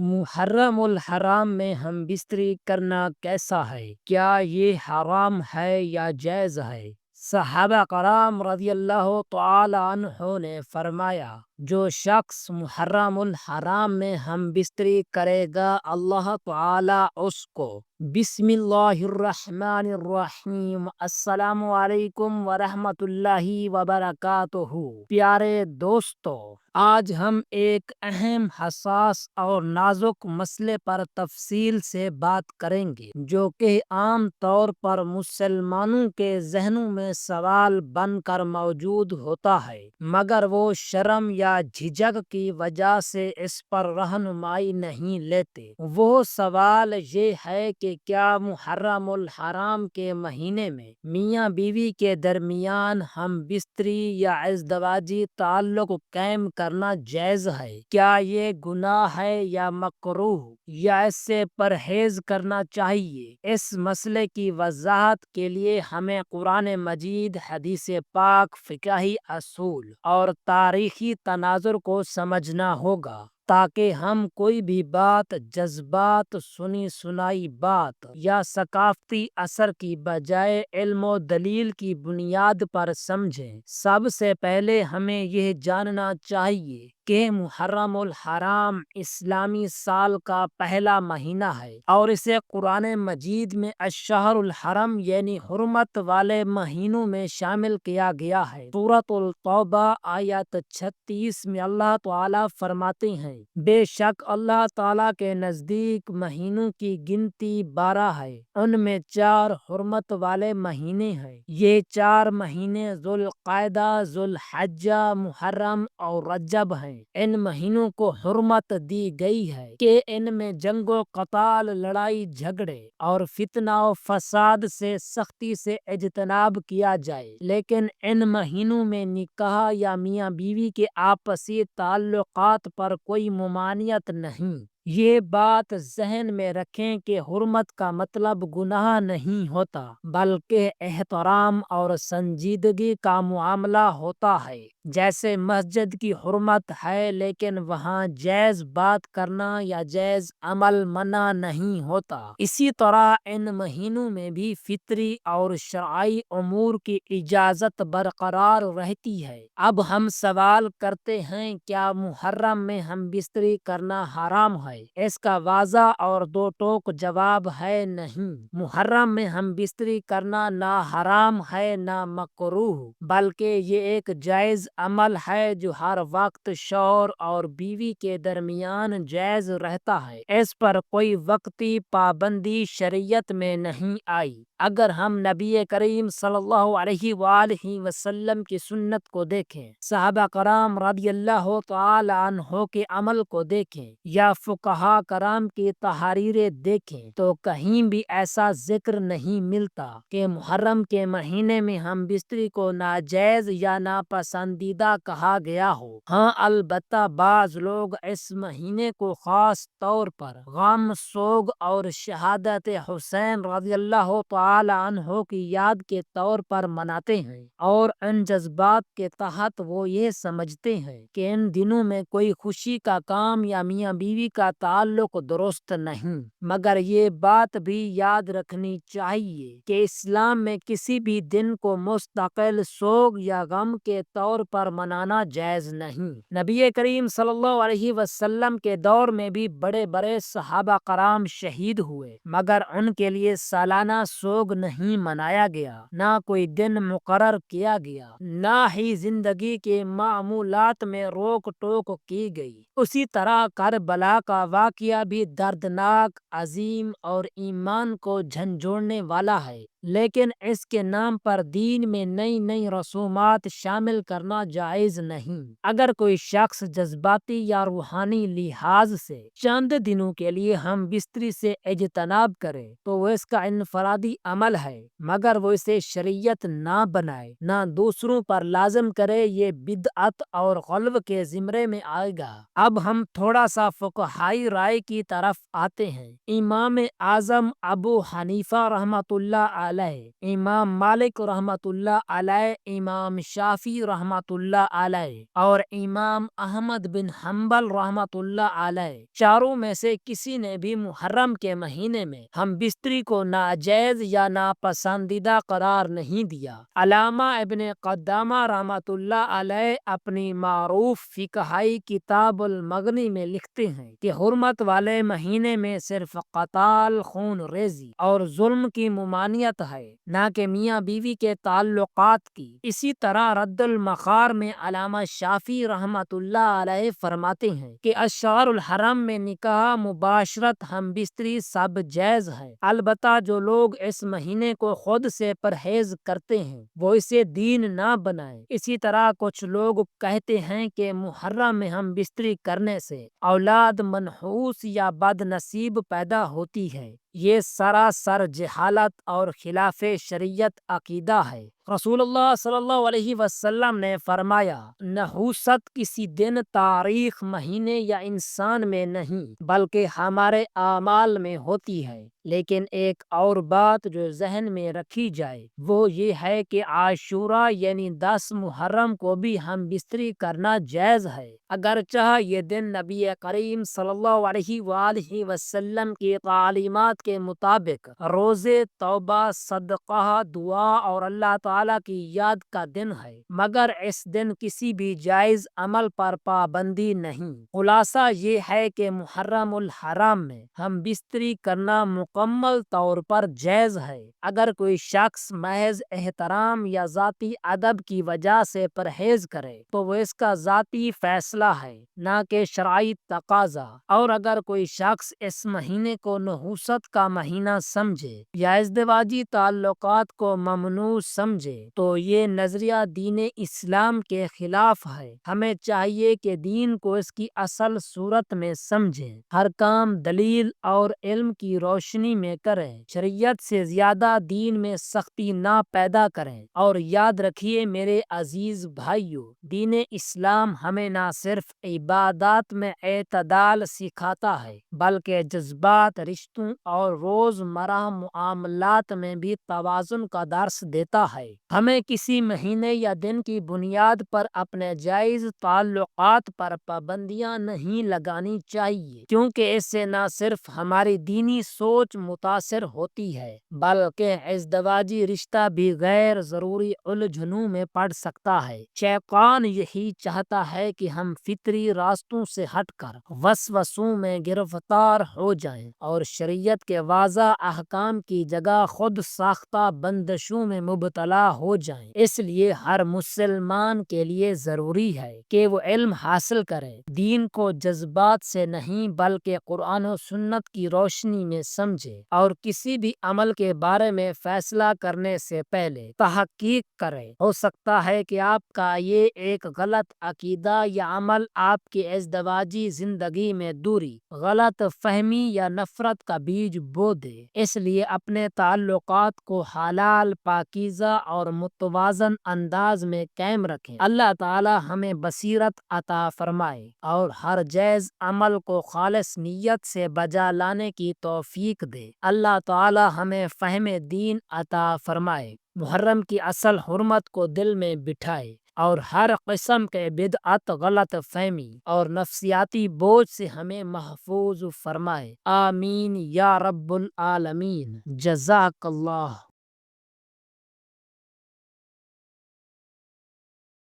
محرم الحرام میں ہم بستری کرنا کیسا ہے؟ کیا یہ حرام ہے یا جائز ہے؟ صحابہ کرام رضی اللہ تعالی عنہ نے فرمایا، جو شخص محرم الحرام میں ہم بستری کرے گا، اللہ تعالی اس کو بسم اللہ الرحمن الرحیم السلام علیکم ورحمۃ اللہ وبرکاتہ۔ پیارے دوستو، آج ہم ایک اہم، حساس اور نازک مسئلے پر تفصیل سے بات کریں گے، جو کہ عام طور پر مسلمانوں کے ذہنوں میں سوال بن کر موجود ہوتا ہے، مگر وہ شرم یا جھجک کی وجہ سے اس پر رہنمائی نہیں لیتے۔ وہ سوال یہ ہے کہ کیا محرم الحرام کے مہینے میں میاں بیوی کے درمیان ہم بستری یا ازدواجی تعلق قائم کرنا جائز ہے؟ کیا یہ گناہ ہے یا مکروہ، یا اس سے پرہیز کرنا چاہیے؟ اس مسئلے کی وضاحت کے لیے ہمیں قرآن مجید، حدیث پاک، فقہی اصول اور تاریخی تناظر کو سمجھنا ہوگا، تاکہ ہم کوئی بھی بات جذبات، سنی سنائی بات یا ثقافتی اثر کی بجائے علم و دلیل کی بنیاد پر سمجھیں۔ سب سے پہلے ہمیں یہ جاننا چاہیے کہ محرم الحرام اسلامی سال کا پہلا مہینہ ہے، اور اسے قرآن مجید میں الشہر الحرم یعنی حرمت والے مہینوں میں شامل کیا گیا ہے۔ سورۃ التوبہ آیت 36 میں اللہ تعالیٰ فرماتے ہیں، بے شک اللہ تعالیٰ کے نزدیک مہینوں کی گنتی 12 ہے، ان میں 4 حرمت والے مہینے ہیں۔ یہ 4 مہینے ذوالقعدہ، ذوالحجہ، محرم اور رجب ہیں۔ ان مہینوں کو حرمت دی گئی ہے کہ ان میں جنگ و قتال، لڑائی جھگڑے اور فتنہ و فساد سے سختی سے اجتناب کیا جائے، لیکن ان مہینوں میں نکاح یا میاں بیوی کے آپسی تعلقات پر کوئی ممانعت نہیں۔ یہ بات ذہن میں رکھیں کہ حرمت کا مطلب گناہ نہیں ہوتا، بلکہ احترام اور سنجیدگی کا معاملہ ہوتا ہے۔ جیسے مسجد کی حرمت ہے، لیکن وہاں جائز بات کرنا یا جائز عمل منع نہیں ہوتا، اسی طرح ان مہینوں میں بھی فطری اور شرعی امور کی اجازت برقرار رہتی ہے۔ اب ہم سوال کرتے ہیں، کیا محرم میں ہم بستری کرنا حرام ہے؟ اس کا واضح اور دو ٹوک جواب ہے، نہیں۔ محرم میں ہم بستری کرنا نہ حرام ہے نہ مکروہ، بلکہ یہ ایک جائز عمل ہے جو ہر وقت شوہر اور بیوی کے درمیان جائز رہتا ہے۔ اس پر کوئی وقتی پابندی شریعت میں نہیں آئی۔ اگر ہم نبی کریم صلی اللہ علیہ وآلہ وسلم کی سنت کو دیکھیں، صحابہ کرام رضی اللہ تعالی عنہ کے عمل کو دیکھیں، یا فقہاء کرام کی تحریریں دیکھیں، تو کہیں بھی ایسا ذکر نہیں ملتا کہ محرم کے مہینے میں ہم بستری کو ناجائز یا ناپسندیدہ کہا گیا ہو۔ ہاں، البتہ بعض لوگ اس مہینے کو خاص طور پر غم، سوگ اور شہادت حسین رضی اللہ تعالی عنہ کی یاد کے طور پر مناتے ہیں، اور ان جذبات کے تحت وہ یہ سمجھتے ہیں کہ ان دنوں میں کوئی خوشی کا کام یا میاں بیوی کا تعلق درست نہیں۔ مگر یہ بات بھی یاد رکھنی چاہیے کہ اسلام میں کسی بھی دن کو مستقل سوگ یا غم کے طور پر منانا جائز نہیں۔ نبی کریم صلی اللہ علیہ وسلم کے دور میں بھی بڑے بڑے صحابہ کرام شہید ہوئے، مگر ان کے لیے سالانہ سوگ نہیں منایا گیا، نہ کوئی دن مقرر کیا گیا، نہ ہی زندگی کے معمولات میں روک ٹوک کی گئی۔ اسی طرح کربلا کا واقعہ بھی دردناک، عظیم اور ایمان کو جھنجھوڑنے والا ہے، لیکن اس کے نام پر دین میں نئی نئی رسومات شامل کرنا جائز نہیں۔ اگر کوئی شخص جذباتی یا روحانی لحاظ سے چند دنوں کے لیے ہم بستری سے اجتناب کرے تو وہ اس کا انفرادی عمل ہے، مگر وہ اسے شریعت نہ بنائے، نہ دوسروں پر لازم کرے، یہ بدعت اور غلو کے زمرے میں آئے گا۔ اب ہم تھوڑا سا فقہائی رائے کی طرف آتے ہیں۔ امام اعظم ابو حنیفہ رحمۃ اللہ علیہ، امام مالک رحمۃ اللہ علیہ، امام شافعی رحمۃ اللہ علیہ اور امام احمد بن حنبل رحمۃ اللہ علیہ، چاروں میں سے کسی نے بھی محرم کے مہینے میں ہم بستری کو ناجائز یا ناپسندیدہ قرار نہیں دیا۔ علامہ ابن قدامہ رحمۃ اللہ علیہ اپنی معروف فقہائی کتاب المغنی میں لکھتے ہیں کہ حرمت والے مہینے میں صرف قتال، خون ریزی اور ظلم کی ممانعت ہے، نہ کہ میاں بیوی کے تعلقات کی۔ اسی طرح رد المخار میں علامہ شافعی رحمۃ اللہ علیہ فرماتے ہیں کہ اشہر الحرم میں نکاح، مباشرت، ہم بستری سب جائز ہے، البتہ جو لوگ اس مہینے کو خود سے پرہیز کرتے ہیں وہ اسے دین نہ بنائیں۔ اسی طرح کچھ لوگ کہتے ہیں کہ محرم میں ہم بستری کرنے سے اولاد منحوس یا بد نصیب پیدا ہوتی ہے، یہ سراسر جہالت اور خلاف شریعت عقیدہ ہے۔ رسول اللہ صلی اللہ علیہ وسلم نے فرمایا، نحوست کسی دن، تاریخ، مہینے یا انسان میں نہیں بلکہ ہمارے اعمال میں ہوتی ہے۔ لیکن ایک اور بات جو ذہن میں رکھی جائے وہ یہ ہے کہ عاشورہ یعنی 10 محرم کو بھی ہم بستری کرنا جائز ہے، اگرچہ یہ دن نبی کریم صلی اللہ علیہ وآلہ وسلم کی تعلیمات کے مطابق روزے، توبہ، صدقہ، دعا اور اللہ تعالیٰ کی یاد کا دن ہے، مگر اس دن کسی بھی جائز عمل پر پابندی نہیں۔ خلاصہ یہ ہے کہ محرم الحرام میں ہم بستری کرنا مکمل طور پر جائز ہے۔ اگر کوئی شخص محض احترام یا ذاتی ادب کی وجہ سے پرہیز کرے تو وہ اس کا ذاتی فیصلہ ہے، نہ کہ شرعی تقاضا۔ اور اگر کوئی شخص اس مہینے کو نحوست کا مہینہ سمجھے یا ازدواجی تعلقات کو ممنوع سمجھے تو یہ نظریہ دین اسلام کے خلاف ہے۔ ہمیں چاہیے کہ دین کو اس کی اصل صورت میں سمجھیں، ہر کام دلیل اور علم کی روشنی میں کریں، شریعت سے زیادہ دین میں سختی نہ پیدا کریں۔ اور یاد رکھیے میرے عزیز بھائیو، دین اسلام ہمیں نہ صرف عبادات میں اعتدال سکھاتا ہے بلکہ جذبات، رشتوں اور روزمرہ معاملات میں بھی توازن کا درس دیتا ہے۔ ہمیں کسی مہینے یا دن کی بنیاد پر اپنے جائز تعلقات پر پابندیاں نہیں لگانی چاہیے، کیونکہ اس سے نہ صرف ہماری دینی سوچ متاثر ہوتی ہے بلکہ ازدواجی رشتہ بھی غیر ضروری الجھنوں میں پڑ سکتا ہے۔ شیطان یہی چاہتا ہے کہ ہم فطری راستوں سے ہٹ کر وسوسوں میں گرفتار ہو جائیں اور شریعت کے واضح احکام کی جگہ خود ساختہ بندشوں میں مبتلا ہو جائیں۔ اس لیے ہر مسلمان کے لیے ضروری ہے کہ وہ علم حاصل کرے، دین کو جذبات سے نہیں بلکہ قرآن و سنت کی روشنی میں سمجھے، اور کسی بھی عمل کے بارے میں فیصلہ کرنے سے پہلے تحقیق کرے۔ ہو سکتا ہے کہ آپ کا یہ ایک غلط عقیدہ یا عمل آپ کی ازدواجی زندگی میں دوری، غلط فہمی یا نفرت کا بیج بو دے۔ اس لیے اپنے تعلقات کو حلال، پاکیزہ اور متوازن انداز میں قائم رکھیں۔ اللہ تعالی ہمیں بصیرت عطا فرمائے اور ہر جائز عمل کو خالص نیت سے بجا لانے کی توفیق دے۔ اللہ تعالی ہمیں فہم دین عطا فرمائے، محرم کی اصل حرمت کو دل میں بٹھائے اور ہر قسم کے بدعت، غلط فہمی اور نفسیاتی بوجھ سے ہمیں محفوظ فرمائے۔ آمین یا رب العالمین۔ جزاک اللہ۔